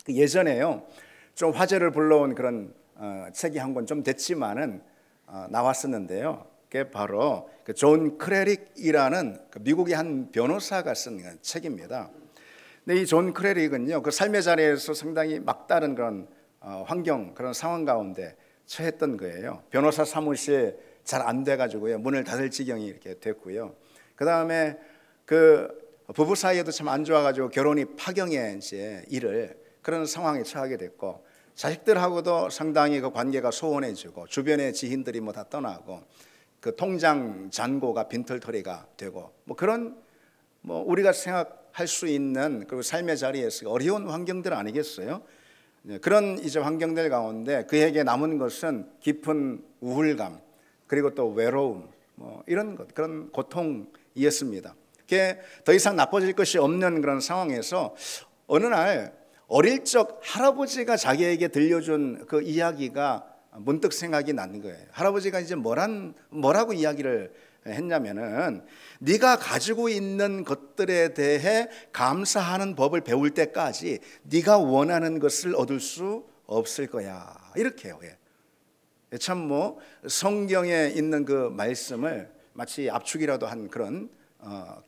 그 예전에요 좀 화제를 불러온 그런 책이 한 권 좀 됐지만은 나왔었는데요. 그게 바로 그 존 크레릭이라는 그 미국의 한 변호사가 쓴 책입니다. 근데 이 존 크레릭은요, 그 삶의 자리에서 상당히 막다른 그런 환경, 그런 상황 가운데 처했던 거예요. 변호사 사무실 잘 안 돼가지고요, 문을 닫을 지경이 이렇게 됐고요. 그 다음에 그 부부 사이에도 참 안 좋아가지고 결혼이 파경에 이제 이를 그런 상황에 처하게 됐고, 자식들하고도 상당히 그 관계가 소원해지고, 주변의 지인들이 뭐 다 떠나고, 그 통장 잔고가 빈털터리가 되고, 뭐 그런 뭐 우리가 생각할 수 있는 그 삶의 자리에서 어려운 환경들 아니겠어요? 그런 이제 환경들 가운데 그에게 남은 것은 깊은 우울감, 그리고 또 외로움, 뭐 이런 것, 그런 고통이었습니다. 그게 더 이상 나빠질 것이 없는 그런 상황에서 어느 날 어릴 적 할아버지가 자기에게 들려준 그 이야기가 문득 생각이 나는 거예요. 할아버지가 이제 뭐라고 이야기를 했냐면은, 네가 가지고 있는 것들에 대해 감사하는 법을 배울 때까지 네가 원하는 것을 얻을 수 없을 거야, 이렇게 해요. 참 뭐 성경에 있는 그 말씀을 마치 압축이라도 한 그런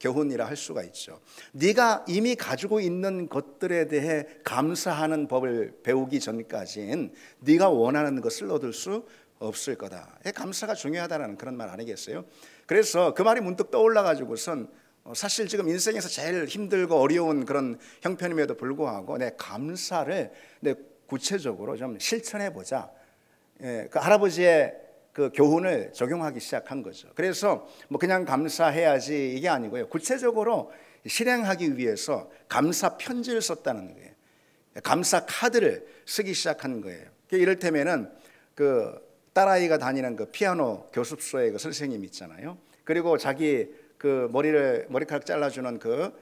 교훈이라 할 수가 있죠. 네가 이미 가지고 있는 것들에 대해 감사하는 법을 배우기 전까지는 네가 원하는 것을 얻을 수 없을 거다. 감사가 중요하다는 그런 말 아니겠어요? 그래서 그 말이 문득 떠올라 가지고선 사실 지금 인생에서 제일 힘들고 어려운 그런 형편임에도 불구하고 내 감사를 내 구체적으로 좀 실천해 보자. 그 할아버지의 그 교훈을 적용하기 시작한 거죠. 그래서 뭐 그냥 감사해야지 이게 아니고요, 구체적으로 실행하기 위해서 감사 편지를 썼다는 거예요. 감사 카드를 쓰기 시작한 거예요. 이를테면은 그 딸아이가 다니는 그 피아노 교습소의 그 선생님 있잖아요. 그리고 자기 그 머리카락 잘라주는 그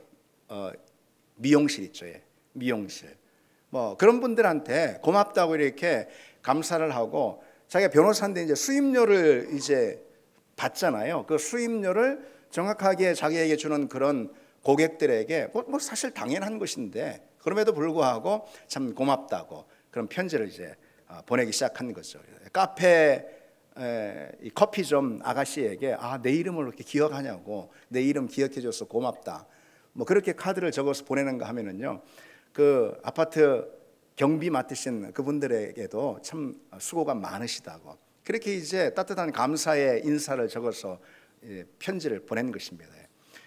미용실 있죠. 미용실. 뭐 그런 분들한테 고맙다고 이렇게 감사를 하고, 자기가 변호사인데 이제 수임료를 이제 받잖아요. 그 수임료를 정확하게 자기에게 주는 그런 고객들에게 뭐 사실 당연한 것인데, 그럼에도 불구하고 참 고맙다고 그런 편지를 이제 보내기 시작한 거죠. 카페 이 커피점 아가씨에게 내 이름을 이렇게 기억하냐고, 내 이름 기억해줘서 고맙다, 뭐 그렇게 카드를 적어서 보내는가 하면은요, 그 아파트 경비 맡으신 그분들에게도 참 수고가 많으시다고, 그렇게 이제 따뜻한 감사의 인사를 적어서 편지를 보낸 것입니다.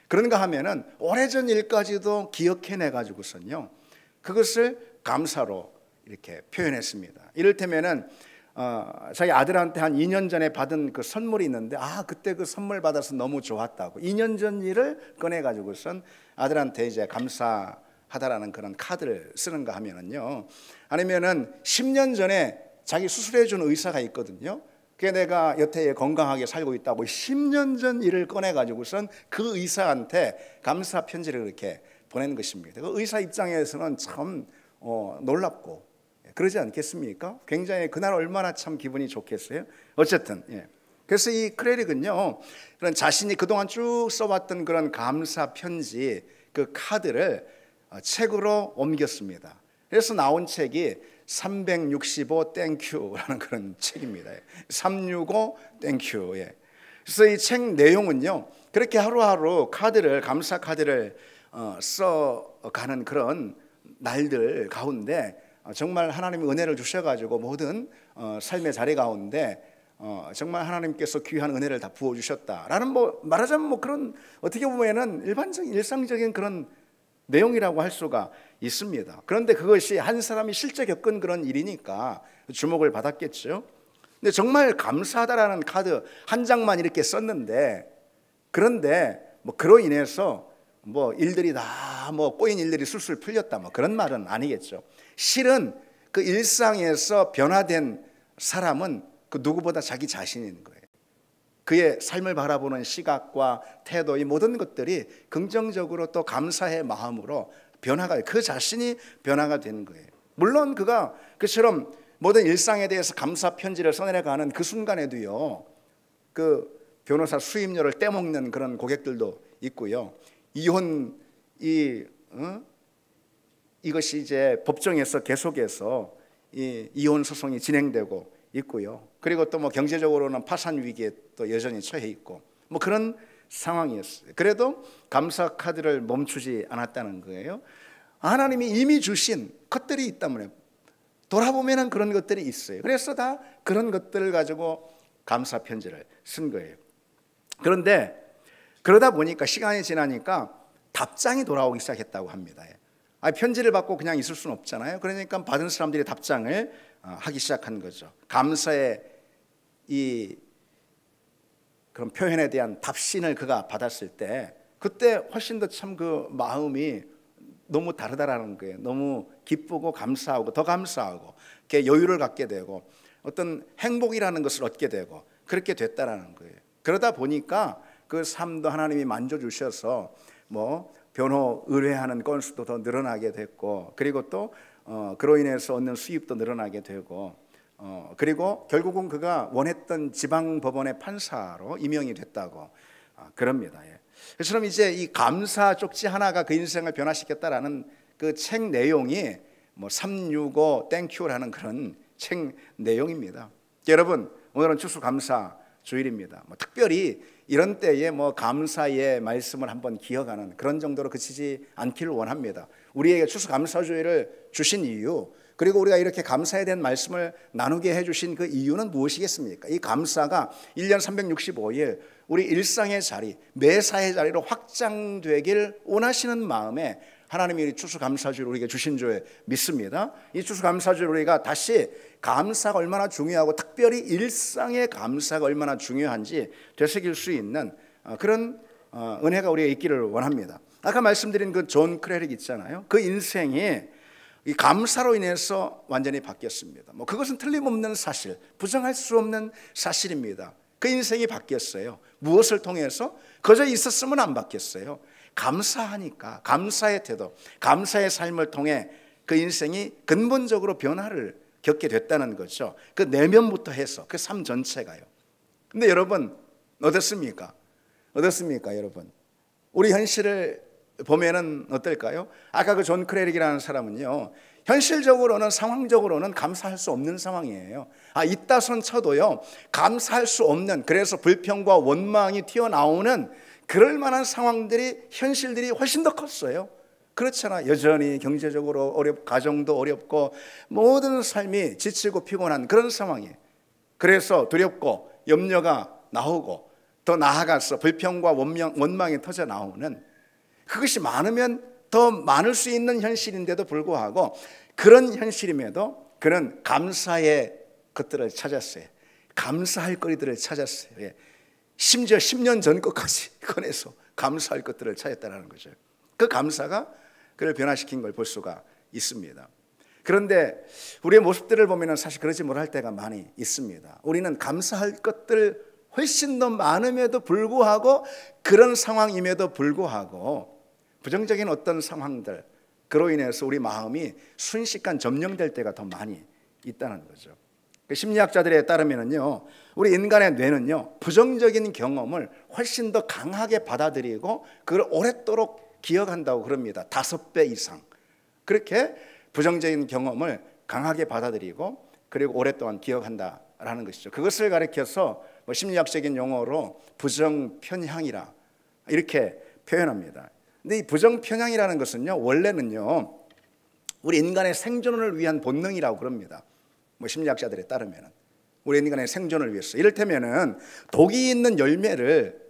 그런가 하면은 오래전 일까지도 기억해내 가지고선요, 그것을 감사로 이렇게 표현했습니다. 이를테면은 자기 아들한테 한 2년 전에 받은 그 선물이 있는데, 그때 그 선물 받아서 너무 좋았다고 2년 전 일을 꺼내 가지고선 아들한테 이제 감사하다라는 그런 카드를 쓰는가 하면은요, 아니면은 10년 전에 자기 수술해 준 의사가 있거든요. 그게 내가 여태 건강하게 살고 있다고 10년 전 일을 꺼내 가지고선 그 의사한테 감사 편지를 이렇게 보낸 것입니다. 그 의사 입장에서는 참 놀랍고 그러지 않겠습니까? 굉장히 그날 얼마나 참 기분이 좋겠어요. 어쨌든 그래서 이 크레릭은요, 그런 자신이 그동안 쭉 써왔던 그런 감사 편지 그 카드를 책으로 옮겼습니다. 그래서 나온 책이 365 땡큐라는 그런 책입니다. 365 땡큐. 그래서 이 책 내용은요, 그렇게 하루하루 감사 카드를 써가는 그런 날들 가운데 정말 하나님이 은혜를 주셔가지고 모든 삶의 자리 가운데 정말 하나님께서 귀한 은혜를 다 부어주셨다라는, 뭐 말하자면 뭐 그런, 어떻게 보면은 일반적인 일상적인 그런 내용이라고 할 수가 있습니다. 그런데 그것이 한 사람이 실제 겪은 그런 일이니까 주목을 받았겠죠. 근데 정말 감사하다라는 카드 한 장만 이렇게 썼는데, 그런데 뭐 그로 인해서 뭐 일들이 다 뭐 꼬인 일들이 술술 풀렸다, 뭐 그런 말은 아니겠죠. 실은 그 일상에서 변화된 사람은 그 누구보다 자기 자신인 거예요. 그의 삶을 바라보는 시각과 태도, 이 모든 것들이 긍정적으로 또 감사의 마음으로 그 자신이 변화가 되는 거예요. 물론 그가 그처럼 모든 일상에 대해서 감사 편지를 써내려가는 그 순간에도요, 그 변호사 수임료를 떼먹는 그런 고객들도 있고요, 이혼 이것이 이제 법정에서 계속해서 이혼 소송이 진행되고 있고요. 그리고 또 뭐 경제적으로는 파산 위기에 또 여전히 처해 있고 뭐 그런 상황이었어요. 그래도 감사 카드를 멈추지 않았다는 거예요. 하나님이 이미 주신 것들이 있다면 돌아보면은 그런 것들이 있어요. 그래서 다 그런 것들을 가지고 감사 편지를 쓴 거예요. 그런데 그러다 보니까 시간이 지나니까 답장이 돌아오기 시작했다고 합니다. 편지를 받고 그냥 있을 수는 없잖아요. 그러니까 받은 사람들이 답장을 하기 시작한 거죠. 감사의 이 그런 표현에 대한 답신을 그가 받았을 때 그때 훨씬 더 참 그 마음이 너무 다르다라는 거예요. 너무 기쁘고 감사하고 더 감사하고 이렇게 여유를 갖게 되고 어떤 행복이라는 것을 얻게 되고 그렇게 됐다라는 거예요. 그러다 보니까 그 삶도 하나님이 만져주셔서 뭐 변호 의뢰하는 건수도 더 늘어나게 됐고 그리고 또 그로 인해서 얻는 수입도 늘어나게 되고 그리고 결국은 그가 원했던 지방법원의 판사로 임명이 됐다고 그럽니다. 그처럼 이제 이 감사 쪽지 하나가 그 인생을 변화시켰다라는 그 책 내용이 뭐 365 땡큐라는 그런 책 내용입니다. 여러분 오늘은 추수감사 주일입니다. 뭐 특별히 이런 때에 뭐 감사의 말씀을 한번 기억하는 그런 정도로 그치지 않기를 원합니다. 우리에게 추수감사주일을 주신 이유 그리고 우리가 이렇게 감사에 대한 말씀을 나누게 해주신 그 이유는 무엇이겠습니까? 이 감사가 1년 365일 우리 일상의 자리 매사의 자리로 확장되길 원하시는 마음에 하나님이 이 추수감사주를 우리에게 주신 줄 믿습니다. 이 추수감사주를 우리가 다시 감사가 얼마나 중요하고 특별히 일상의 감사가 얼마나 중요한지 되새길 수 있는 그런 은혜가 우리에게 있기를 원합니다. 아까 말씀드린 그 존 크레릭 있잖아요. 그 인생이 이 감사로 인해서 완전히 바뀌었습니다. 뭐 그것은 틀림없는 사실, 부정할 수 없는 사실입니다. 그 인생이 바뀌었어요. 무엇을 통해서? 그저 있었으면 안 바뀌었어요. 감사하니까 감사의 태도, 감사의 삶을 통해 그 인생이 근본적으로 변화를 겪게 됐다는 거죠. 그 내면부터 해서 그 삶 전체가요. 근데 여러분 어떻습니까? 어떻습니까, 여러분? 우리 현실을 보면은 어떨까요? 아까 그 존 크레릭이라는 사람은요, 현실적으로는 상황적으로는 감사할 수 없는 상황이에요. 있다 손 쳐도요 감사할 수 없는, 그래서 불평과 원망이 튀어나오는 그럴 만한 상황들이, 현실들이 훨씬 더 컸어요. 그렇잖아. 여전히 경제적으로 가정도 어렵고 모든 삶이 지치고 피곤한 그런 상황이에요. 그래서 두렵고 염려가 나오고 더 나아가서 불평과 원망이 터져 나오는, 그것이 많으면 더 많을 수 있는 현실인데도 불구하고 그런 현실임에도 그는 감사의 것들을 찾았어요. 감사할 거리들을 찾았어요. 심지어 10년 전 것까지 꺼내서 감사할 것들을 찾았다는 거죠. 그 감사가 그를 변화시킨 걸 볼 수가 있습니다. 그런데 우리의 모습들을 보면 사실 그러지 못할 때가 많이 있습니다. 우리는 감사할 것들 훨씬 더 많음에도 불구하고, 그런 상황임에도 불구하고 부정적인 어떤 상황들, 그로 인해서 우리 마음이 순식간 점령될 때가 더 많이 있다는 거죠. 심리학자들에 따르면요, 우리 인간의 뇌는요 부정적인 경험을 훨씬 더 강하게 받아들이고 그걸 오랫도록 기억한다고 그럽니다. 5배 이상. 그렇게 부정적인 경험을 강하게 받아들이고 그리고 오랫동안 기억한다라는 것이죠. 그것을 가리켜서 심리학적인 용어로 부정편향이라 이렇게 표현합니다. 근데 이 부정편향이라는 것은요, 원래는요 우리 인간의 생존을 위한 본능이라고 그럽니다. 심리학자들에 따르면 우리 인간의 생존을 위해서, 이를테면은 독이 있는 열매를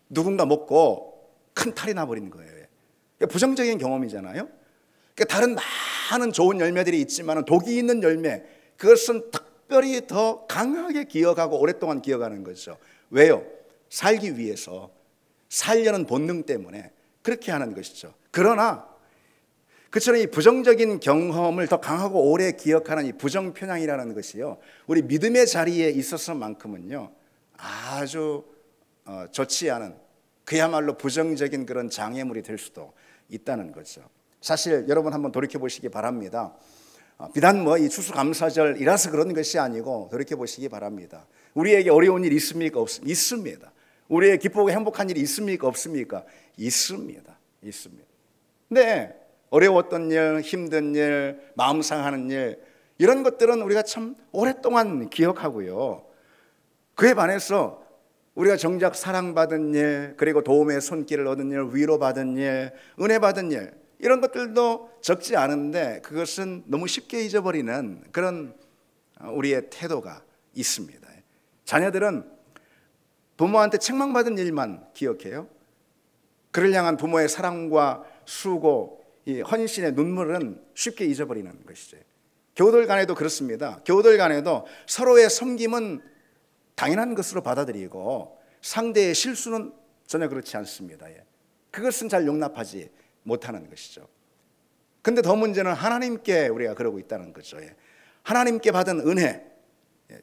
누군가 먹고 큰 탈이 나버리는 거예요. 부정적인 경험이잖아요. 다른 많은 좋은 열매들이 있지만 독이 있는 열매, 그것은 특별히 더 강하게 기억하고 오랫동안 기억하는 거죠. 왜요? 살기 위해서, 살려는 본능 때문에 그렇게 하는 것이죠. 그러나 그처럼 이 부정적인 경험을 더 강하고 오래 기억하는 이 부정편향이라는 것이요, 우리 믿음의 자리에 있어서만큼은요 아주 좋지 않은, 그야말로 부정적인 그런 장애물이 될 수도 있다는 거죠. 사실 여러분 한번 돌이켜 보시기 바랍니다. 비단 이 추수감사절이라서 그런 것이 아니고 돌이켜 보시기 바랍니다. 우리에게 어려운 일 있습니까? 없습니까? 있습니다. 우리의 기쁘고 행복한 일이 있습니까? 없습니까? 있습니다. 있습니다. 근데 어려웠던 일, 힘든 일, 마음 상하는 일, 이런 것들은 우리가 참 오랫동안 기억하고요. 그에 반해서 우리가 정작 사랑받은 일, 그리고 도움의 손길을 얻은 일, 위로받은 일, 은혜 받은 일, 이런 것들도 적지 않은데 그것은 너무 쉽게 잊어버리는 그런 우리의 태도가 있습니다. 자녀들은 부모한테 책망받은 일만 기억해요. 그를 향한 부모의 사랑과 수고, 이 헌신의 눈물은 쉽게 잊어버리는 것이죠. 교우들 간에도 그렇습니다. 교우들 간에도 서로의 섬김은 당연한 것으로 받아들이고 상대의 실수는 전혀 그렇지 않습니다. 그것은 잘 용납하지 못하는 것이죠. 근데 더 문제는 하나님께 우리가 그러고 있다는 거죠. 하나님께 받은 은혜,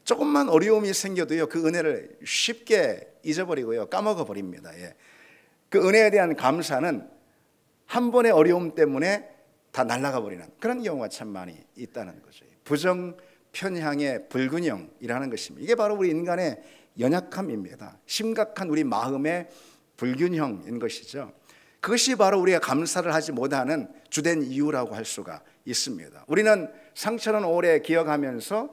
조금만 어려움이 생겨도요, 그 은혜를 쉽게 잊어버리고요, 까먹어 버립니다. 그 은혜에 대한 감사는 한 번의 어려움 때문에 다 날아가 버리는 그런 경우가 참 많이 있다는 거죠. 부정 편향의 불균형이라는 것입니다. 이게 바로 우리 인간의 연약함입니다. 심각한 우리 마음의 불균형인 것이죠. 그것이 바로 우리가 감사를 하지 못하는 주된 이유라고 할 수가 있습니다. 우리는 상처는 오래 기억하면서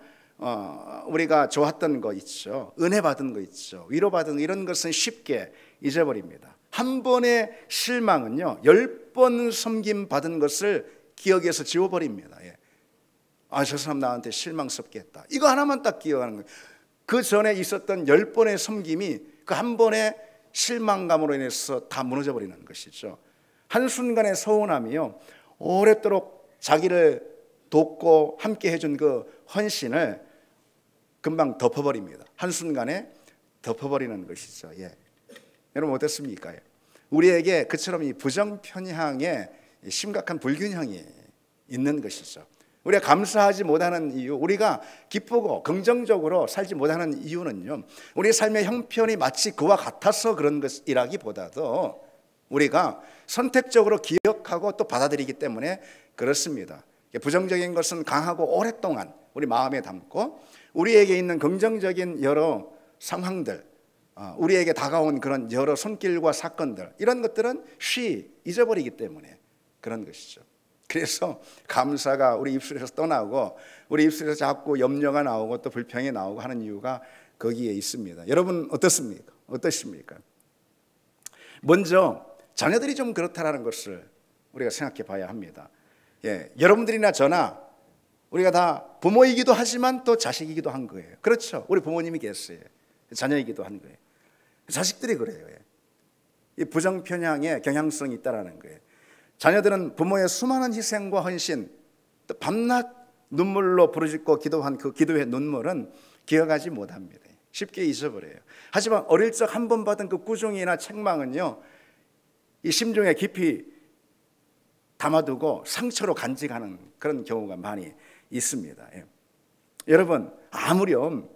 우리가 좋았던 거 있죠, 은혜 받은 거 있죠, 위로받은 이런 것은 쉽게 잊어버립니다. 한 번의 실망은요 10번 섬김 받은 것을 기억에서 지워버립니다. 저 사람 나한테 실망스럽게 했다, 이거 하나만 딱 기억하는 거예요. 그 전에 있었던 10번의 섬김이 그 한 번의 실망감으로 인해서 다 무너져 버리는 것이죠. 한순간의 서운함이요 오랫도록 자기를 돕고 함께 해준 그 헌신을 금방 덮어버립니다. 한순간에 덮어버리는 것이죠. 여러분 어떻습니까? 우리에게 그처럼 이 부정편향의 심각한 불균형이 있는 것이죠. 우리가 감사하지 못하는 이유, 우리가 기쁘고 긍정적으로 살지 못하는 이유는요, 우리 삶의 형편이 마치 그와 같아서 그런 것이라기보다도 우리가 선택적으로 기억하고 또 받아들이기 때문에 그렇습니다. 부정적인 것은 강하고 오랫동안 우리 마음에 담고 우리에게 있는 긍정적인 여러 상황들, 우리에게 다가온 그런 여러 손길과 사건들, 이런 것들은 쉬 잊어버리기 때문에 그런 것이죠. 그래서 감사가 우리 입술에서 떠나고 우리 입술에서 자꾸 염려가 나오고 또 불평이 나오고 하는 이유가 거기에 있습니다. 여러분 어떻습니까? 어떠십니까? 먼저 자녀들이 좀 그렇다라는 것을 우리가 생각해 봐야 합니다. 여러분들이나 저나 우리가 다 부모이기도 하지만 또 자식이기도 한 거예요. 그렇죠? 우리 부모님이 계세요. 자녀이기도 한 거예요. 자식들이 그래요. 이 부정편향의 경향성이 있다라는 거예요. 자녀들은 부모의 수많은 희생과 헌신, 또 밤낮 눈물로 부르짖고 기도한 그 기도의 눈물은 기억하지 못합니다. 쉽게 잊어버려요. 하지만 어릴 적 한 번 받은 그 꾸중이나 책망은요, 이 심중에 깊이 담아두고 상처로 간직하는 그런 경우가 많이 있습니다. 여러분, 아무렴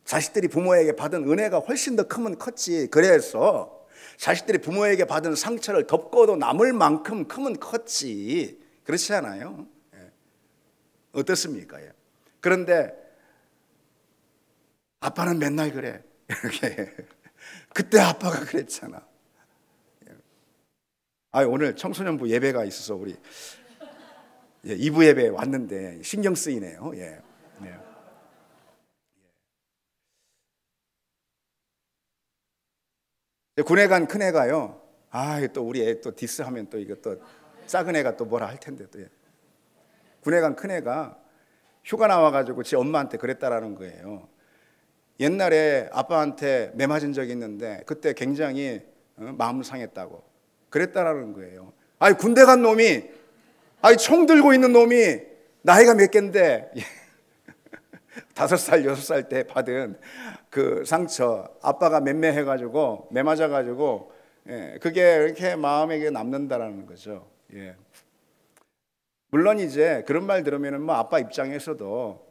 자식들이 부모에게 받은 은혜가 훨씬 더 크면 컸지, 그래서 자식들이 부모에게 받은 상처를 덮고도 남을 만큼 크면 컸지, 그렇지 않아요? 어떻습니까? 그런데 아빠는 맨날 그래, 이렇게 그때 아빠가 그랬잖아. 오늘 청소년부 예배가 있어서 우리 2부 예배에 왔는데 신경 쓰이네요. 군에 간 큰애가요, 또 우리 애 또 디스하면 또 이거 또 작은 애가 또 뭐라 할 텐데, 또 군에 간 큰애가 휴가 나와가지고 지 엄마한테 그랬다라는 거예요. 옛날에 아빠한테 매 맞은 적이 있는데 그때 굉장히 마음 상했다고 그랬다라는 거예요. 군대 간 놈이, 총 들고 있는 놈이 나이가 몇 갠데 5살, 6살 때 받은 그 상처, 아빠가 맴매해가지고 매 맞아가지고 그게 이렇게 마음에 남는다라는 거죠. 물론 이제 그런 말 들으면은 뭐 아빠 입장에서도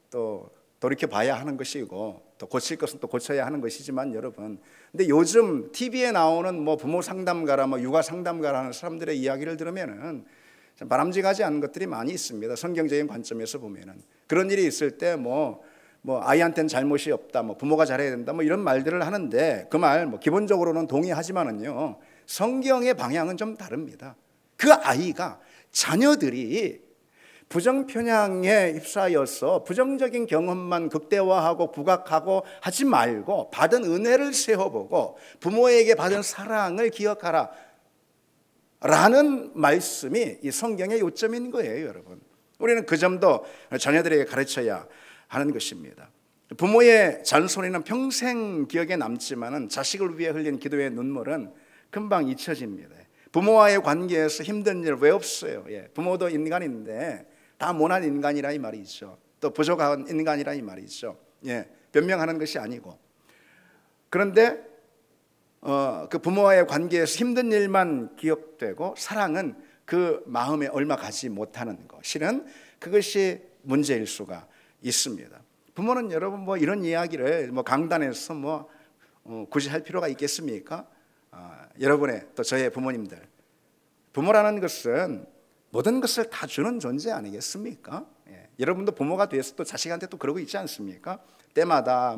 또 돌이켜 봐야 하는 것이고 또 고칠 것은 또 고쳐야 하는 것이지만, 여러분, 근데 요즘 TV에 나오는 뭐 부모 상담가라, 뭐 육아 상담가라 하는 사람들의 이야기를 들으면은 참 바람직하지 않은 것들이 많이 있습니다. 성경적인 관점에서 보면은 그런 일이 있을 때 뭐 아이한테는 잘못이 없다, 뭐 부모가 잘해야 된다, 뭐 이런 말들을 하는데 그 말 뭐 기본적으로는 동의하지만은요, 성경의 방향은 좀 다릅니다. 그 아이가, 자녀들이 부정편향에 휩싸여서 부정적인 경험만 극대화하고 부각하고 하지 말고 받은 은혜를 세워보고 부모에게 받은 사랑을 기억하라 라는 말씀이 이 성경의 요점인 거예요, 여러분. 우리는 그 점도 자녀들에게 가르쳐야 하는 것입니다. 부모의 잔소리는 평생 기억에 남지만은 자식을 위해 흘린 기도의 눈물은 금방 잊혀집니다. 부모와의 관계에서 힘든 일 왜 없어요? 부모도 인간인데 다 못난 인간이라 이 말이죠. 또 부족한 인간이라 이 말이죠. 변명하는 것이 아니고. 그런데 그 부모와의 관계에서 힘든 일만 기억되고 사랑은 그 마음에 얼마 가지 못하는 것, 실은 그것이 문제일 수가 있습니다. 부모는 여러분 뭐 이런 이야기를 뭐 강단에서 굳이 할 필요가 있겠습니까? 여러분의 또 저의 부모님들, 부모라는 것은 모든 것을 다 주는 존재 아니겠습니까? 여러분도 부모가 돼서 또 자식한테 또 그러고 있지 않습니까? 때마다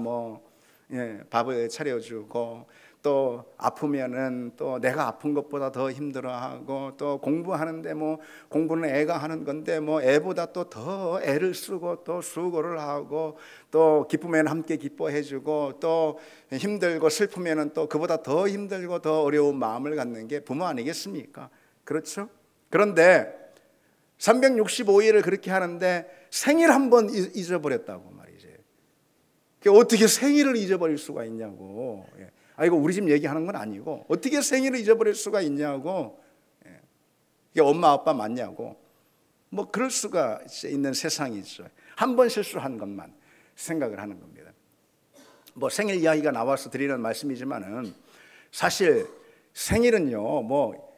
밥을 차려주고 또 아프면은 또 내가 아픈 것보다 더 힘들어하고 또 공부하는데 공부는 애가 하는 건데 애보다 또 더 애를 쓰고 또 수고를 하고 또 기쁘면 함께 기뻐해주고 또 힘들고 슬프면은 또 그보다 더 힘들고 더 어려운 마음을 갖는 게 부모 아니겠습니까? 그렇죠? 그런데 365일을 그렇게 하는데 생일 한 번 잊어버렸다고 말이지. 어떻게 생일을 잊어버릴 수가 있냐고. 이거 우리 집 얘기하는 건 아니고 어떻게 생일을 잊어버릴 수가 있냐고. 이게 엄마 아빠 맞냐고. 그럴 수가 있는 세상이죠. 한 번 실수한 것만 생각을 하는 겁니다. 생일 이야기가 나와서 드리는 말씀이지만은 사실 생일은요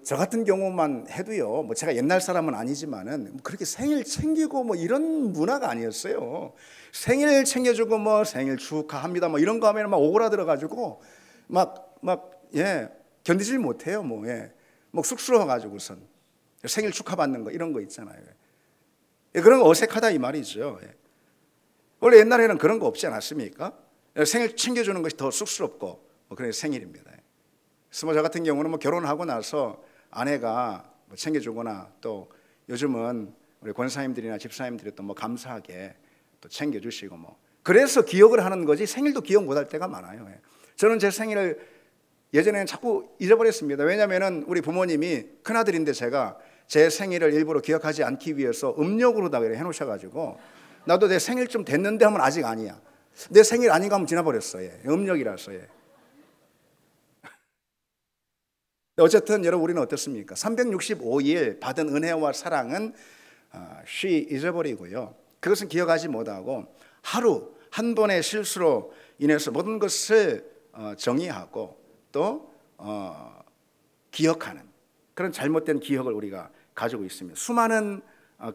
저 같은 경우만 해도요 제가 옛날 사람은 아니지만은 그렇게 생일 챙기고 이런 문화가 아니었어요. 생일 챙겨주고 생일 축하합니다 이런 거 하면 오그라들어가지고 견디질 못해요. 쑥스러워가지고선 생일 축하받는 거 이런 거 있잖아요. 그런 거 어색하다 이 말이죠. 원래 옛날에는 그런 거 없지 않았습니까? 생일 챙겨주는 것이 더 쑥스럽고 그런 생일입니다. 저 같은 경우는 결혼하고 나서 아내가 챙겨주거나 또 요즘은 우리 권사님들이나 집사님들이 또 감사하게 또 챙겨주시고 그래서 기억을 하는 거지 생일도 기억 못할 때가 많아요. 저는 제 생일을 예전에는 자꾸 잊어버렸습니다. 왜냐하면 우리 부모님이 큰아들인데 제가 제 생일을 일부러 기억하지 않기 위해서 음력으로 다 해놓으셔가지고 나도 내 생일 좀 됐는데 하면 아직 아니야. 내 생일 아닌가 하면 지나버렸어. 음력이라서. 어쨌든 여러분 우리는 어떻습니까? 365일 받은 은혜와 사랑은 쉬 잊어버리고요. 그것은 기억하지 못하고 하루 한 번의 실수로 인해서 모든 것을 정의하고 또 기억하는 그런 잘못된 기억을 우리가 가지고 있습니다. 수많은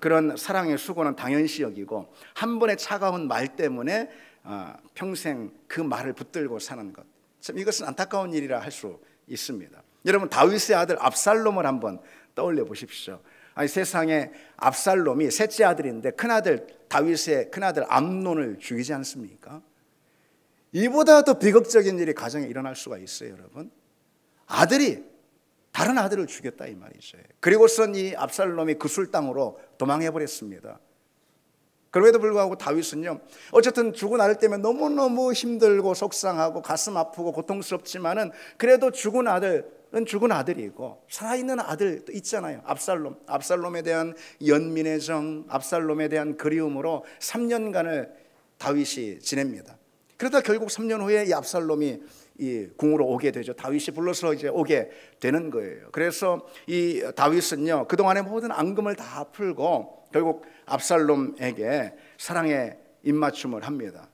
그런 사랑의 수고는 당연시 여기고 한 번의 차가운 말 때문에 평생 그 말을 붙들고 사는 것, 참 이것은 안타까운 일이라 할 수 있습니다. 여러분 다윗의 아들 압살롬을 한번 떠올려 보십시오. 세상에 압살롬이 셋째 아들인데 큰아들 다윗의 큰아들 암논을 죽이지 않습니까? 이보다 더 비극적인 일이 가정에 일어날 수가 있어요, 여러분. 아들이 다른 아들을 죽였다 이 말이죠. 그리고선 이 압살롬이 그술 땅으로 도망해 버렸습니다. 그럼에도 불구하고 다윗은요 어쨌든 죽은 아들 때문에 너무너무 힘들고 속상하고 가슴 아프고 고통스럽지만은 그래도 죽은 아들은 죽은 아들이고 살아있는 아들 있잖아요. 압살롬에 대한 연민의 정, 압살롬에 대한 그리움으로 3년간을 다윗이 지냅니다. 그러다 결국 3년 후에 이 압살롬이 이 궁으로 오게 되죠. 다윗이 불러서 이제 오게 되는 거예요. 그래서 이 다윗은요 그동안의 모든 앙금을 다 풀고 결국 압살롬에게 사랑의 입맞춤을 합니다.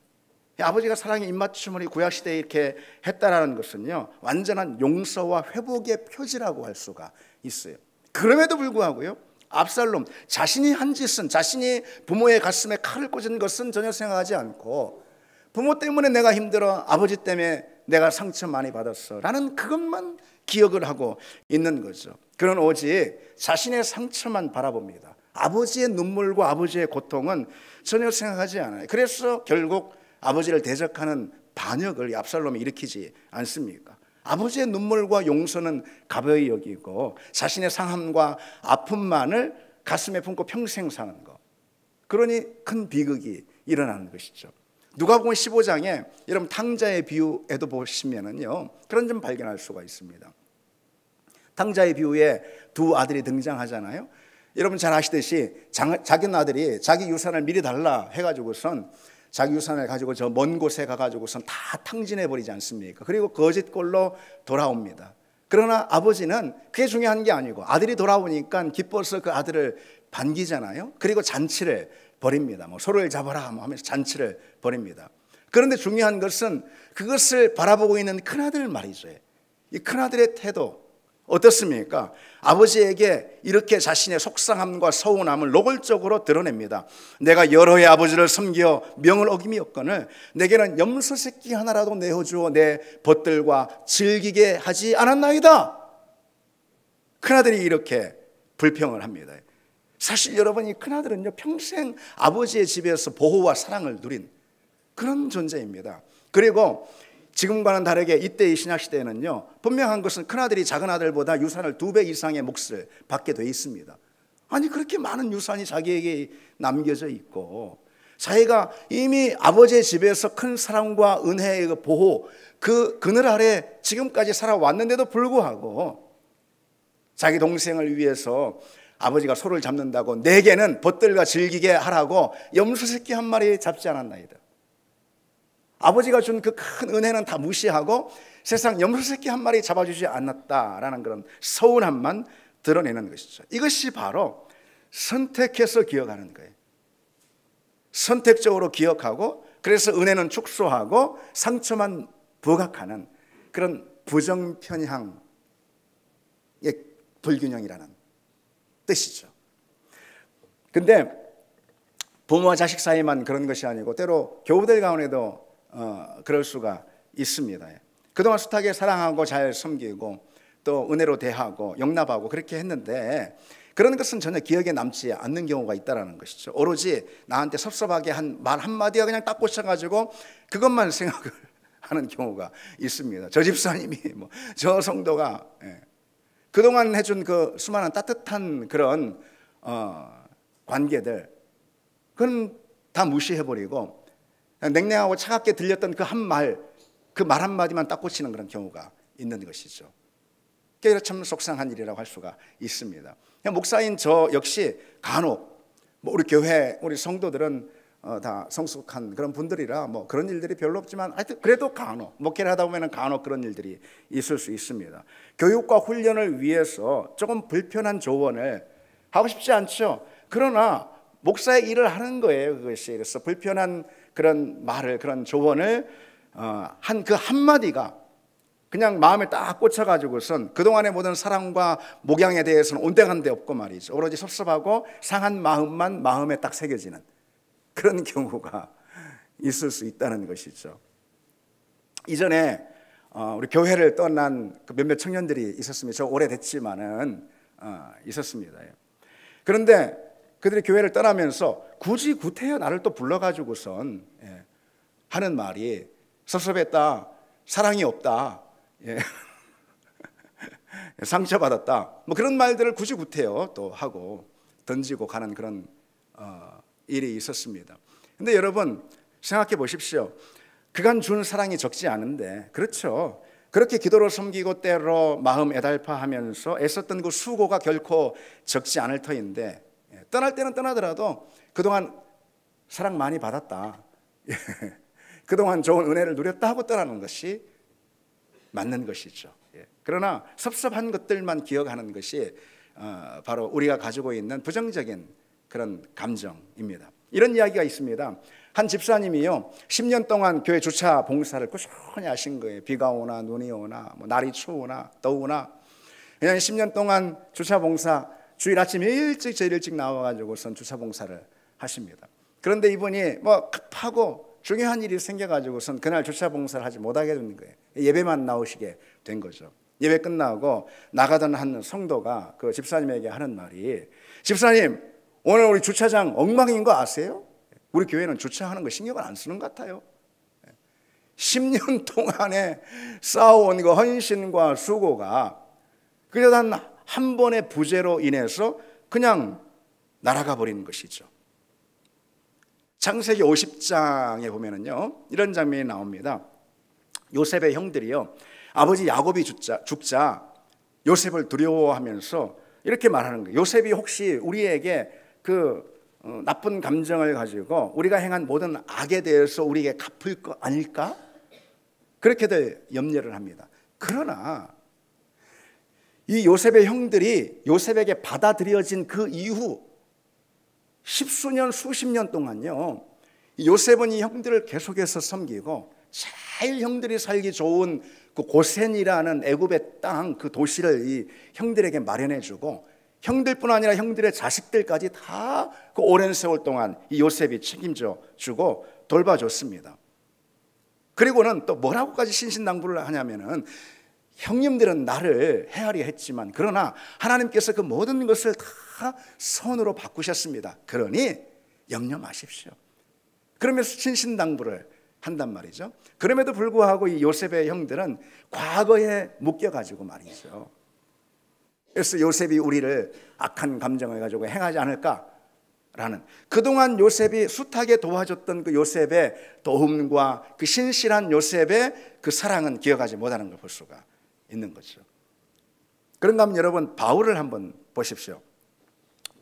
아버지가 사랑의 입맞춤을 구약시대에 이렇게 했다라는 것은요 완전한 용서와 회복의 표지라고 할 수가 있어요. 그럼에도 불구하고요 압살롬 자신이 한 짓은, 자신이 부모의 가슴에 칼을 꽂은 것은 전혀 생각하지 않고 부모 때문에 내가 힘들어, 아버지 때문에 내가 상처 많이 받았어 라는 그것만 기억을 하고 있는 거죠. 그는 오직 자신의 상처만 바라봅니다. 아버지의 눈물과 아버지의 고통은 전혀 생각하지 않아요. 그래서 결국 아버지를 대적하는 반역을 압살롬이 일으키지 않습니까? 아버지의 눈물과 용서는 가벼이 여기고 자신의 상함과 아픔만을 가슴에 품고 평생 사는 것, 그러니 큰 비극이 일어나는 것이죠. 누가복음 15장에 여러분 탕자의 비유에도 보시면은요 그런 점 발견할 수가 있습니다. 탕자의 비유에 두 아들이 등장하잖아요. 여러분 잘 아시듯이 자기 아들이 자기 유산을 미리 달라 해가지고선 자기 유산을 가지고 저 먼 곳에 가가지고선 다 탕진해 버리지 않습니까? 그리고 거짓골로 돌아옵니다. 그러나 아버지는 그게 중요한 게 아니고 아들이 돌아오니까 기뻐서 그 아들을 반기잖아요. 그리고 잔치를 벌입니다. 뭐 소를 잡아라 하면서 잔치를 벌입니다. 그런데 중요한 것은 그것을 바라보고 있는 큰아들 말이죠. 이 큰아들의 태도 어떻습니까? 아버지에게 이렇게 자신의 속상함과 서운함을 노골적으로 드러냅니다. 내가 여러 해 아버지를 섬겨 명을 어김이었거늘 내게는 염소 새끼 하나라도 내어주어 내 벗들과 즐기게 하지 않았나이다. 큰아들이 이렇게 불평을 합니다. 사실 여러분 이 큰아들은요 평생 아버지의 집에서 보호와 사랑을 누린 그런 존재입니다. 그리고 지금과는 다르게 이때의 신약시대에는요 분명한 것은 큰아들이 작은아들보다 유산을 2배 이상의 몫을 받게 돼 있습니다. 아니 그렇게 많은 유산이 자기에게 남겨져 있고 자기가 이미 아버지의 집에서 큰 사랑과 은혜의 그 보호 그 그늘 아래 지금까지 살아왔는데도 불구하고 자기 동생을 위해서 아버지가 소를 잡는다고 내게는 벗들과 즐기게 하라고 염소 새끼 한 마리 잡지 않았나이다. 아버지가 준 그 큰 은혜는 다 무시하고 세상 염소 새끼 한 마리 잡아주지 않았다라는 그런 서운함만 드러내는 것이죠. 이것이 바로 선택해서 기억하는 거예요. 선택적으로 기억하고 그래서 은혜는 축소하고 상처만 부각하는 그런 부정편향의 불균형이라는 뜻이죠. 근데 부모와 자식 사이만 그런 것이 아니고 때로 교우들 가운데도 그럴 수가 있습니다. 그동안 숱하게 사랑하고 잘 섬기고 또 은혜로 대하고 용납하고 그렇게 했는데 그런 것은 전혀 기억에 남지 않는 경우가 있다는 것이죠. 오로지 나한테 섭섭하게 한 말 한마디가 그냥 딱 꽂혀가지고 그것만 생각을 하는 경우가 있습니다. 저 집사님이 저 성도가 그동안 해준 그 수많은 따뜻한 그런 관계들 그건 다 무시해버리고 냉랭하고 차갑게 들렸던 그 한 말, 그 말 한마디만 딱 꽂히는 그런 경우가 있는 것이죠. 그게 참 속상한 일이라고 할 수가 있습니다. 목사인 저 역시 간혹 우리 교회 우리 성도들은 다 성숙한 그런 분들이라 그런 일들이 별로 없지만 하여튼 그래도 간혹 목회를 하다 보면 간혹 그런 일들이 있을 수 있습니다. 교육과 훈련을 위해서 조금 불편한 조언을 하고 싶지 않죠. 그러나 목사의 일을 하는 거예요. 그것이 그래서 불편한 그런 말을 그런 조언을 한 그 한마디가 그냥 마음에 딱 꽂혀가지고선 그동안의 모든 사랑과 목양에 대해서는 온데간데 없고 말이죠. 오로지 섭섭하고 상한 마음만 마음에 딱 새겨지는 그런 경우가 있을 수 있다는 것이죠. 이전에 우리 교회를 떠난 그 몇몇 청년들이 있었습니다. 저 오래됐지만은 있었습니다. 그런데 그들이 교회를 떠나면서 굳이 구태여 나를 또 불러가지고선 하는 말이 섭섭했다, 사랑이 없다, 상처받았다, 그런 말들을 굳이 구태여 또 하고 던지고 가는 그런 일이 있었습니다. 근데 여러분 생각해 보십시오. 그간 준 사랑이 적지 않은데 그렇죠. 그렇게 기도로 섬기고 때로 마음 애달파하면서 애썼던 그 수고가 결코 적지 않을 터인데 떠날 때는 떠나더라도 그동안 사랑 많이 받았다, 그동안 좋은 은혜를 누렸다 하고 떠나는 것이 맞는 것이죠. 그러나 섭섭한 것들만 기억하는 것이 바로 우리가 가지고 있는 부정적인 그런 감정입니다. 이런 이야기가 있습니다. 한 집사님이요 10년 동안 교회 주차 봉사를 꾸준히 하신 거예요. 비가 오나 눈이 오나 날이 추우나 더우나 그냥 10년 동안 주차 봉사 주일 아침 제일 일찍 나와가지고선 주차 봉사를 하십니다. 그런데 이분이 급하고 중요한 일이 생겨가지고선 그날 주차 봉사를 하지 못하게 된 거예요. 예배만 나오시게 된 거죠. 예배 끝나고 나가던 한 성도가 그 집사님에게 하는 말이 집사님 오늘 우리 주차장 엉망인 거 아세요? 우리 교회는 주차하는 거 신경을 안 쓰는 것 같아요. 10년 동안에 쌓아온 그 헌신과 수고가 그저 단 한 번의 부재로 인해서 그냥 날아가 버리는 것이죠. 창세기 50장에 보면은요, 이런 장면이 나옵니다. 요셉의 형들이요, 아버지 야곱이 죽자 요셉을 두려워하면서 이렇게 말하는 거예요. 요셉이 혹시 우리에게 나쁜 감정을 가지고 우리가 행한 모든 악에 대해서 우리에게 갚을 거 아닐까? 그렇게들 염려를 합니다. 그러나 이 요셉의 형들이 요셉에게 받아들여진 그 이후 십수년 수십 년 동안요, 요셉은 이 형들을 계속해서 섬기고 제일 형들이 살기 좋은 그 고센이라는 애굽의 땅, 그 도시를 이 형들에게 마련해주고 형들뿐 아니라 형들의 자식들까지 다 그 오랜 세월 동안 이 요셉이 책임져 주고 돌봐줬습니다. 그리고는 또 뭐라고까지 신신당부를 하냐면은, 형님들은 나를 헤아려 했지만 그러나 하나님께서 그 모든 것을 다 선으로 바꾸셨습니다. 그러니 염려 마십시오. 그러면서 신신당부를 한단 말이죠. 그럼에도 불구하고 이 요셉의 형들은 과거에 묶여가지고 말이죠. 그래서 요셉이 우리를 악한 감정을 가지고 행하지 않을까라는, 그동안 요셉이 숱하게 도와줬던 그 요셉의 도움과 그 신실한 요셉의 그 사랑은 기억하지 못하는 걸 볼 수가 있는 거죠. 그런가 하면 여러분, 바울을 한번 보십시오.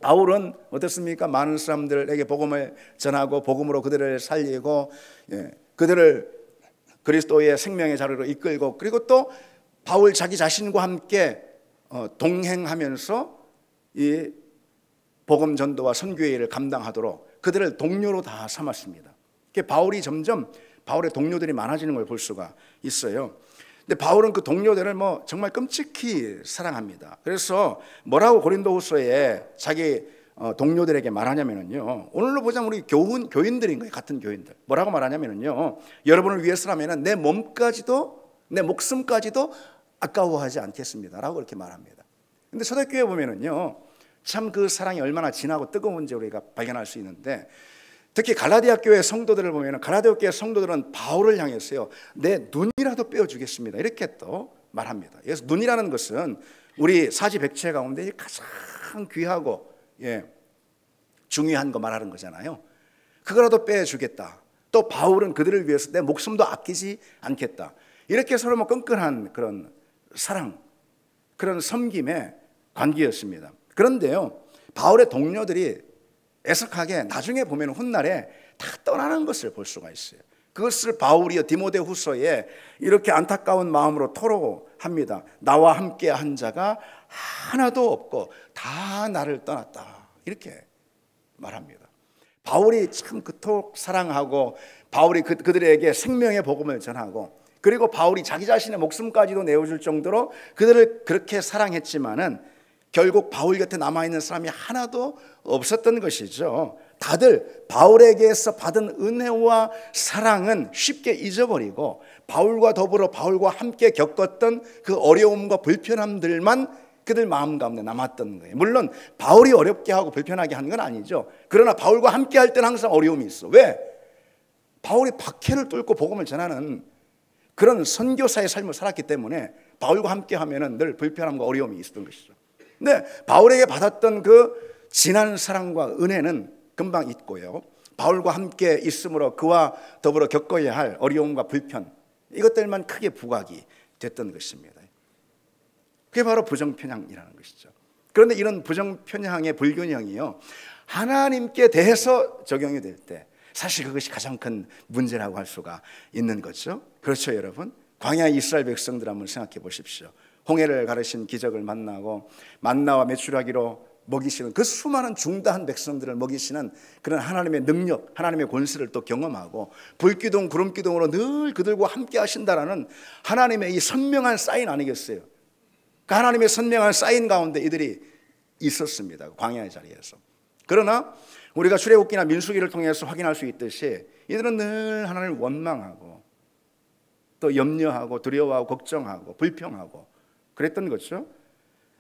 바울은 어떻습니까? 많은 사람들에게 복음을 전하고 복음으로 그들을 살리고, 그들을 그리스도의 생명의 자리로 이끌고, 그리고 또 바울 자기 자신과 함께 동행하면서 이 복음 전도와 선교의 일을 감당하도록 그들을 동료로 다 삼았습니다. 바울이 점점 바울의 동료들이 많아지는 걸 볼 수가 있어요. 근데 바울은 그 동료들을 정말 끔찍히 사랑합니다. 그래서 뭐라고 고린도후서에 자기 동료들에게 말하냐면요, 오늘로 보자면 우리 교인들인 거예요. 같은 교인들. 뭐라고 말하냐면요, 여러분을 위해서라면 내 몸까지도, 내 목숨까지도 아까워하지 않겠습니다 라고 그렇게 말합니다. 근데 초대교회 보면은요, 참 그 사랑이 얼마나 진하고 뜨거운지 우리가 발견할 수 있는데, 특히 갈라디아 교회 성도들을 보면 갈라디아 교회 성도들은 바울을 향해서요, 내 눈이라도 빼어주겠습니다 이렇게 또 말합니다. 그래서 눈이라는 것은 우리 사지백체 가운데 가장 귀하고 중요한 거 말하는 거잖아요. 그거라도 빼주겠다. 또 바울은 그들을 위해서 내 목숨도 아끼지 않겠다. 이렇게 서로 끈끈한 그런 사랑, 그런 섬김의 관계였습니다. 그런데요, 바울의 동료들이 애석하게 나중에 보면 훗날에 다 떠나는 것을 볼 수가 있어요. 그것을 바울이 디모데후서에 이렇게 안타까운 마음으로 토로합니다. 나와 함께 한 자가 하나도 없고 다 나를 떠났다 이렇게 말합니다. 바울이 참 그토록 사랑하고 바울이 그들에게 생명의 복음을 전하고, 그리고 바울이 자기 자신의 목숨까지도 내어줄 정도로 그들을 그렇게 사랑했지만은 결국 바울 곁에 남아있는 사람이 하나도 없었던 것이죠. 다들 바울에게서 받은 은혜와 사랑은 쉽게 잊어버리고 바울과 더불어 바울과 함께 겪었던 그 어려움과 불편함들만 그들 마음 가운데 남았던 거예요. 물론 바울이 어렵게 하고 불편하게 한 건 아니죠. 그러나 바울과 함께 할 때는 항상 어려움이 있어. 왜? 바울이 박해를 뚫고 복음을 전하는 그런 선교사의 삶을 살았기 때문에 바울과 함께 하면은 늘 불편함과 어려움이 있었던 것이죠. 근데 바울에게 받았던 그 진한 사랑과 은혜는 금방 잊고요, 바울과 함께 있음으로 그와 더불어 겪어야 할 어려움과 불편, 이것들만 크게 부각이 됐던 것입니다. 그게 바로 부정편향이라는 것이죠. 그런데 이런 부정편향의 불균형이요, 하나님께 대해서 적용이 될 때 사실 그것이 가장 큰 문제라고 할 수가 있는 거죠. 그렇죠, 여러분? 광야 이스라엘 백성들 한번 생각해 보십시오. 홍해를 가르신 기적을 만나고 만나와 메추라기로 먹이시는 그 수많은 중다한 백성들을 먹이시는 그런 하나님의 능력, 하나님의 권세를 또 경험하고 불기둥 구름기둥으로 늘 그들과 함께 하신다라는 하나님의 이 선명한 사인 아니겠어요? 그 하나님의 선명한 사인 가운데 이들이 있었습니다, 광야의 자리에서. 그러나 우리가 출애굽기나 민수기를 통해서 확인할 수 있듯이 이들은 늘 하나님을 원망하고 또 염려하고 두려워하고 걱정하고 불평하고 그랬던 거죠.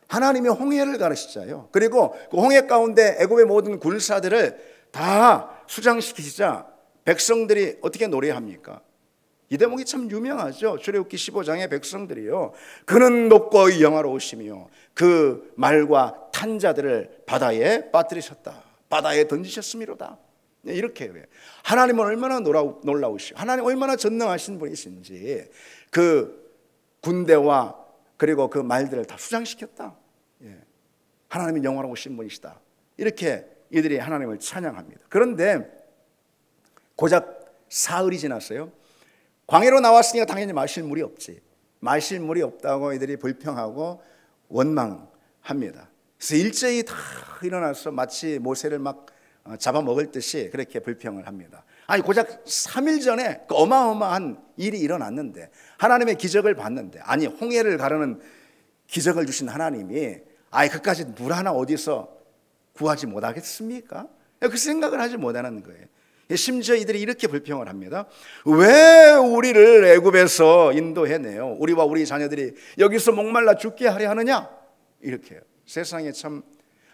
하나님이 홍해를 가르치자요, 그리고 그 홍해 가운데 애굽의 모든 군사들을 다 수장시키시자 백성들이 어떻게 노래합니까? 이 대목이 참 유명하죠. 출애굽기 15장의 백성들이요, 그는 높고 영화로우시며 그 말과 탄 자들을 바다에 빠뜨리셨다, 바다에 던지셨음이로다. 이렇게 해요. 하나님은 얼마나 놀라우시고 하나님 얼마나 전능하신 분이신지 그 군대와 그리고 그 말들을 다 수장시켰다. 하나님은 영화로우신 분이시다. 이렇게 이들이 하나님을 찬양합니다. 그런데 고작 사흘이 지났어요. 광야로 나왔으니까 당연히 마실 물이 없지. 마실 물이 없다고 이들이 불평하고 원망합니다. 그래서 일제히 다 일어나서 마치 모세를 막 잡아먹을 듯이 그렇게 불평을 합니다. 아니 고작 3일 전에 그 어마어마한 일이 일어났는데, 하나님의 기적을 봤는데, 아니 홍해를 가르는 기적을 주신 하나님이 아예 그까지 물 하나 어디서 구하지 못하겠습니까? 그 생각을 하지 못하는 거예요. 심지어 이들이 이렇게 불평을 합니다. 왜 우리를 애굽에서 인도해내요? 우리와 우리 자녀들이 여기서 목말라 죽게 하려 하느냐? 이렇게 해요. 세상에 참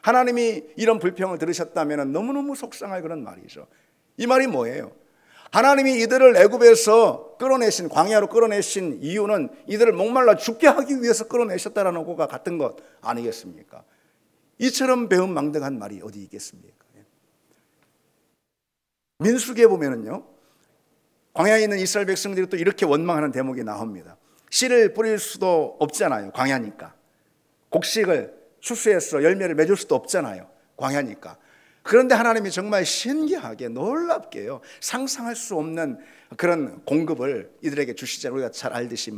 하나님이 이런 불평을 들으셨다면 너무너무 속상할 그런 말이죠. 이 말이 뭐예요? 하나님이 이들을 애굽에서 끌어내신, 광야로 끌어내신 이유는 이들을 목말라 죽게 하기 위해서 끌어내셨다라는 것과 같은 것 아니겠습니까? 이처럼 배은망덕한 말이 어디 있겠습니까? 민수기에 보면은요, 광야에 있는 이스라엘 백성들이 또 이렇게 원망하는 대목이 나옵니다. 씨를 뿌릴 수도 없잖아요, 광야니까. 곡식을 추수해서 열매를 맺을 수도 없잖아요, 광야니까. 그런데 하나님이 정말 신기하게 놀랍게요, 상상할 수 없는 그런 공급을 이들에게 주시잖아요. 우리가 잘 알듯이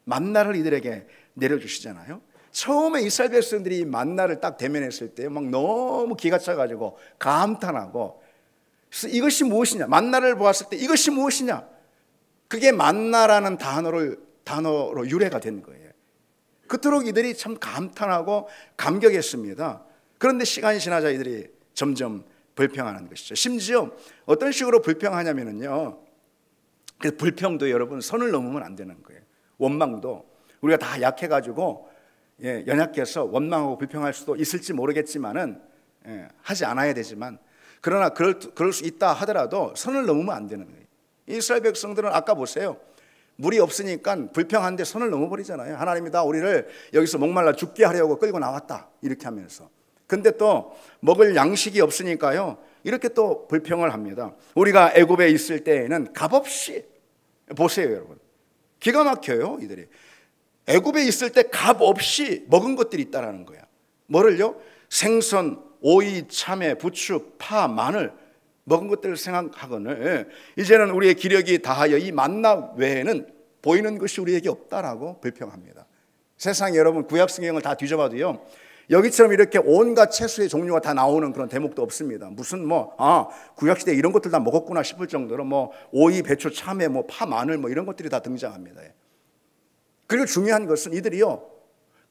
만나를 이들에게 내려주시잖아요. 처음에 이스라엘 백성들이 만나를 딱 대면했을 때 막 너무 기가 차가지고 감탄하고, 그래서 이것이 무엇이냐, 만나를 보았을 때 이것이 무엇이냐, 그게 만나라는 단어로 유래가 된 거예요. 그토록 이들이 참 감탄하고 감격했습니다. 그런데 시간이 지나자 이들이 점점 불평하는 것이죠. 심지어 어떤 식으로 불평하냐면요, 그 불평도 여러분 선을 넘으면 안 되는 거예요. 원망도 우리가 다 약해가지고 연약해서 원망하고 불평할 수도 있을지 모르겠지만은 하지 않아야 되지만, 그러나 그럴 수 있다 하더라도 선을 넘으면 안 되는 거예요. 이스라엘 백성들은 아까 보세요, 물이 없으니까 불평한데 선을 넘어버리잖아요. 하나님이 다 우리를 여기서 목말라 죽게 하려고 끌고 나왔다 이렇게 하면서. 근데 또 먹을 양식이 없으니까요, 이렇게 또 불평을 합니다. 우리가 애굽에 있을 때에는 값없이, 보세요 여러분, 기가 막혀요. 이들이 애굽에 있을 때 값없이 먹은 것들이 있다라는 거야. 뭐를요? 생선, 오이, 참외, 부추, 파, 마늘 먹은 것들을 생각하거늘 이제는 우리의 기력이 다하여 이 만나 외에는 보이는 것이 우리에게 없다라고 불평합니다. 세상에 여러분 구약 성경을 다 뒤져봐도요, 여기처럼 이렇게 온갖 채소의 종류가 다 나오는 그런 대목도 없습니다. 무슨 구약시대에 이런 것들 다 먹었구나 싶을 정도로 오이, 배추, 참외, 파, 마늘 이런 것들이 다 등장합니다. 그리고 중요한 것은 이들이요,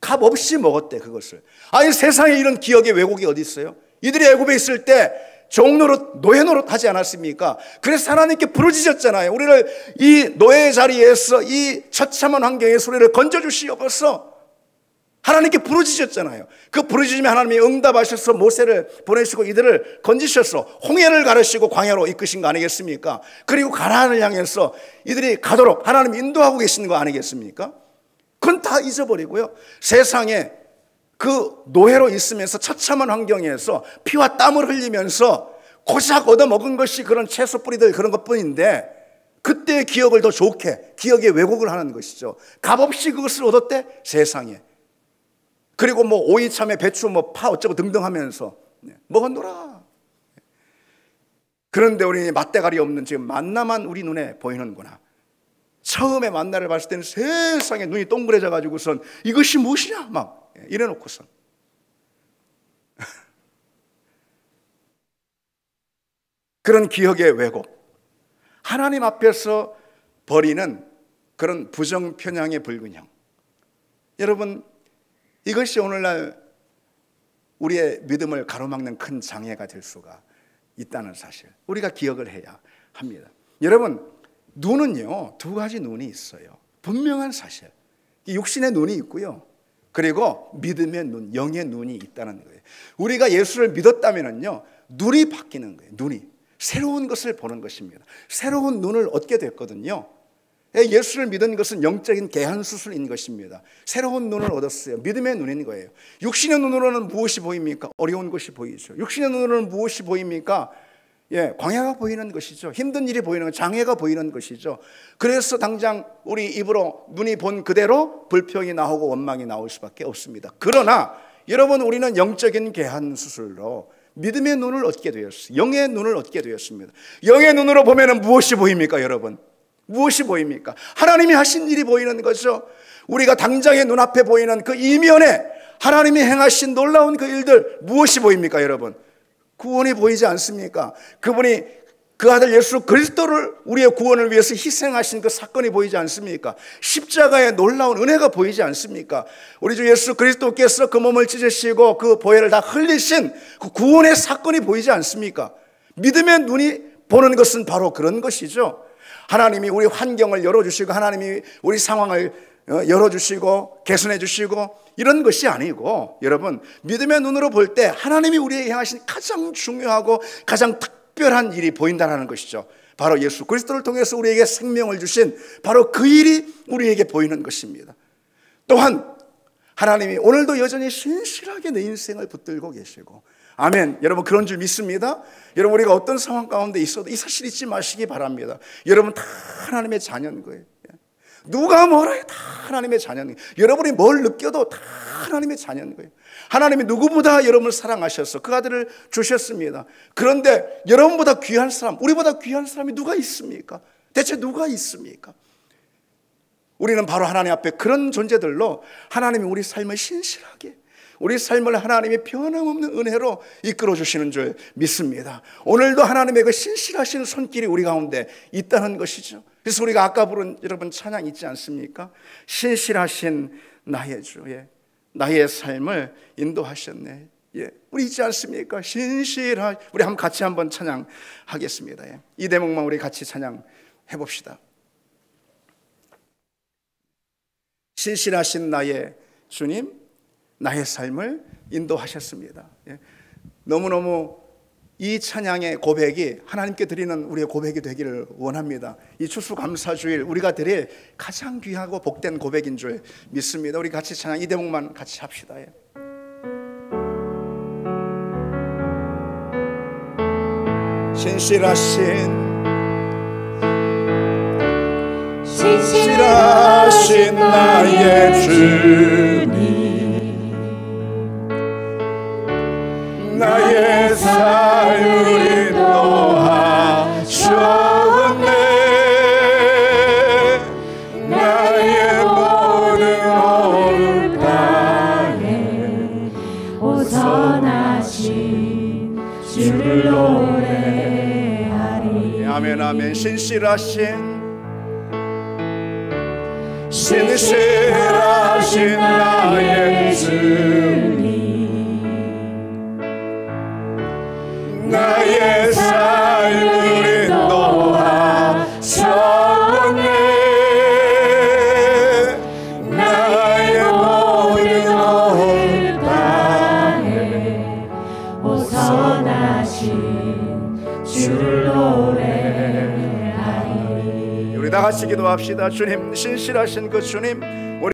값 없이 먹었대 그것을. 아니 세상에 이런 기억의 왜곡이 어디 있어요? 이들이 애굽에 있을 때 종노릇, 노예 노릇 하지 않았습니까? 그래서 하나님께 부르짖었잖아요. 우리를 이 노예 자리에서, 이 처참한 환경에서 우리를 건져주시옵소서 하나님께 부르짖었잖아요. 그 부르짖음에 하나님이 응답하셔서 모세를 보내시고 이들을 건지셔서 홍해를 가르시고 광야로 이끄신 거 아니겠습니까? 그리고 가나안을 향해서 이들이 가도록 하나님이 인도하고 계시는 거 아니겠습니까? 그건 다 잊어버리고요, 세상에 그 노예로 있으면서 처참한 환경에서 피와 땀을 흘리면서 고작 얻어먹은 것이 그런 채소 뿌리들 그런 것뿐인데, 그때의 기억을 더 좋게 기억의 왜곡을 하는 것이죠. 값없이 그것을 얻었대 세상에. 그리고 오이, 참외, 배추, 파 어쩌고 등등 하면서 먹었노라. 그런데 우리 맛대가리 없는 지금 만나만 우리 눈에 보이는구나. 처음에 만나를 봤을 때는 세상에 눈이 동그래져 가지고선 이것이 무엇이냐 막 이래놓고선 그런 기억의 왜곡, 하나님 앞에서 버리는 그런 부정편향의 불균형. 여러분, 이것이 오늘날 우리의 믿음을 가로막는 큰 장애가 될 수가 있다는 사실, 우리가 기억을 해야 합니다. 여러분, 눈은요 두 가지 눈이 있어요. 분명한 사실, 육신의 눈이 있고요, 그리고 믿음의 눈, 영의 눈이 있다는 거예요. 우리가 예수를 믿었다면요, 눈이 바뀌는 거예요. 눈이 새로운 것을 보는 것입니다. 새로운 눈을 얻게 됐거든요. 예수를 믿은 것은 영적인 개한수술인 것입니다. 새로운 눈을 얻었어요. 믿음의 눈인 거예요. 육신의 눈으로는 무엇이 보입니까? 어려운 것이 보이죠. 육신의 눈으로는 무엇이 보입니까? 광야가 보이는 것이죠. 힘든 일이 보이는 것, 장애가 보이는 것이죠. 그래서 당장 우리 입으로 눈이 본 그대로 불평이 나오고 원망이 나올 수밖에 없습니다. 그러나 여러분, 우리는 영적인 개한수술로 믿음의 눈을 얻게 되었어요. 영의 눈을 얻게 되었습니다. 영의 눈으로 보면 무엇이 보입니까, 여러분? 무엇이 보입니까? 하나님이 하신 일이 보이는 거죠. 우리가 당장의 눈앞에 보이는 그 이면에 하나님이 행하신 놀라운 그 일들, 무엇이 보입니까, 여러분? 구원이 보이지 않습니까? 그분이 그 아들 예수 그리스도를 우리의 구원을 위해서 희생하신 그 사건이 보이지 않습니까? 십자가의 놀라운 은혜가 보이지 않습니까? 우리 주 예수 그리스도께서 그 몸을 찢으시고 그 보혈을 다 흘리신 그 구원의 사건이 보이지 않습니까? 믿음의 눈이 보는 것은 바로 그런 것이죠. 하나님이 우리 환경을 열어주시고 하나님이 우리 상황을 열어주시고 개선해 주시고 이런 것이 아니고, 여러분, 믿음의 눈으로 볼 때 하나님이 우리에게 행하신 가장 중요하고 가장 특별한 일이 보인다는 것이죠. 바로 예수 그리스도를 통해서 우리에게 생명을 주신 바로 그 일이 우리에게 보이는 것입니다. 또한 하나님이 오늘도 여전히 신실하게 내 인생을 붙들고 계시고, 아멘. 여러분, 그런 줄 믿습니다. 여러분, 우리가 어떤 상황 가운데 있어도 이 사실 잊지 마시기 바랍니다. 여러분 다 하나님의 자녀인 거예요. 누가 뭐라 해, 다 하나님의 자녀인 거예요. 여러분이 뭘 느껴도 다 하나님의 자녀인 거예요. 하나님이 누구보다 여러분을 사랑하셔서 그 아들을 주셨습니다. 그런데 여러분보다 귀한 사람, 우리보다 귀한 사람이 누가 있습니까? 대체 누가 있습니까? 우리는 바로 하나님 앞에 그런 존재들로 하나님이 우리 삶을 신실하게, 우리 삶을 하나님이 변함없는 은혜로 이끌어 주시는 줄 믿습니다. 오늘도 하나님의 그 신실하신 손길이 우리 가운데 있다는 것이죠. 그래서 우리가 아까 부른 여러분 찬양 있지 않습니까? 신실하신 나의 주, 나의 삶을 인도하셨네. 우리 있지 않습니까? 신실하. 우리 한번 같이 한번 찬양하겠습니다. 이 대목만 우리 같이 찬양해 봅시다. 신실하신 나의 주님, 나의 삶을 인도하셨습니다. 너무너무 이 찬양의 고백이 하나님께 드리는 우리의 고백이 되기를 원합니다. 이 추수감사주일 우리가 드릴 가장 귀하고 복된 고백인 줄 믿습니다. 우리 같이 찬양 이 대목만 같이 합시다. 신실하신 나의 주님, 나의 삶을 인도하셨네. 나의 모든 온 땅에 오선하신 주를 노래하리. 아멘 아멘. 신실하신 나의 주님, 나의 삶을 인도하셨네. 나의 모든 온 땅에 오선하신 주를 노래하리. 우리 다 같이 기도합시다. 주님, 신실하신 그 주님,